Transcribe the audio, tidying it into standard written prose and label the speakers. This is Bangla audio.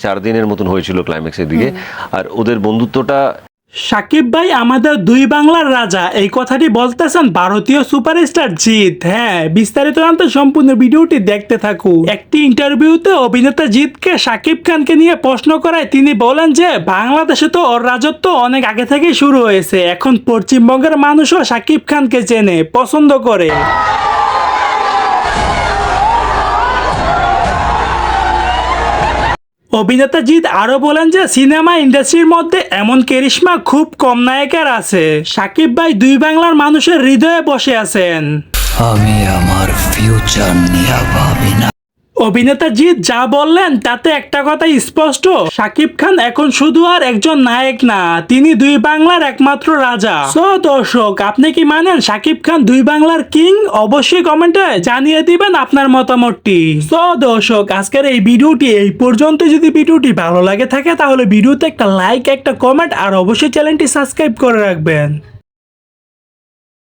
Speaker 1: চার দিনের মতন হয়েছিল ক্লাইম্যাক্সের দিকে। আর ওদের বন্ধুত্বটা,
Speaker 2: সাকিব ভাই আমাদের দুই বাংলার রাজা, এই কথাটি বলতেছেন ভারতীয় সুপারস্টার জিৎ। হ্যাঁ, বিস্তারিত জানতে সম্পূর্ণ ভিডিওটি দেখতে থাকুন। একটি ইন্টারভিউতে অভিনেতা জিৎকে সাকিব খানকে নিয়ে প্রশ্ন করায় তিনি বলেন যে বাংলাদেশে তো ওর রাজত্ব অনেক আগে থেকেই শুরু হয়েছে, এখন পশ্চিমবঙ্গের মানুষও সাকিব খানকে চেনে, পছন্দ করে। অভিনেতা জিৎ আরো বলেন যে সিনেমা ইন্ডাস্ট্রির মধ্যে এমন ক্যারিশমা খুব কম নায়কের আছে। সাকিব ভাই দুই বাংলার মানুষের হৃদয়ে বসে আছেন।
Speaker 3: আমি আমার ফিউচার নিয়ে ভাবি না।
Speaker 2: অভিনেতা জিৎ যা বললেন তাতে একটা কথাই স্পষ্ট, সাকিব খান এখন শুধু আর একজন নায়ক না, তিনি দুই বাংলার একমাত্র রাজা। সো দর্শক, আপনি কি মানেন সাকিব খান দুই বাংলার কিং? অবশ্যই কমেন্টে জানিয়ে দিবেন আপনার মতামতটি। সো দর্শক, আজকের এই ভিডিওটি এই পর্যন্ত। যদি ভিডিওটি ভালো লাগে থাকে তাহলে ভিডিওতে একটা লাইক, একটা কমেন্ট আর অবশ্যই চ্যানেলটি সাবস্ক্রাইব করে রাখবেন।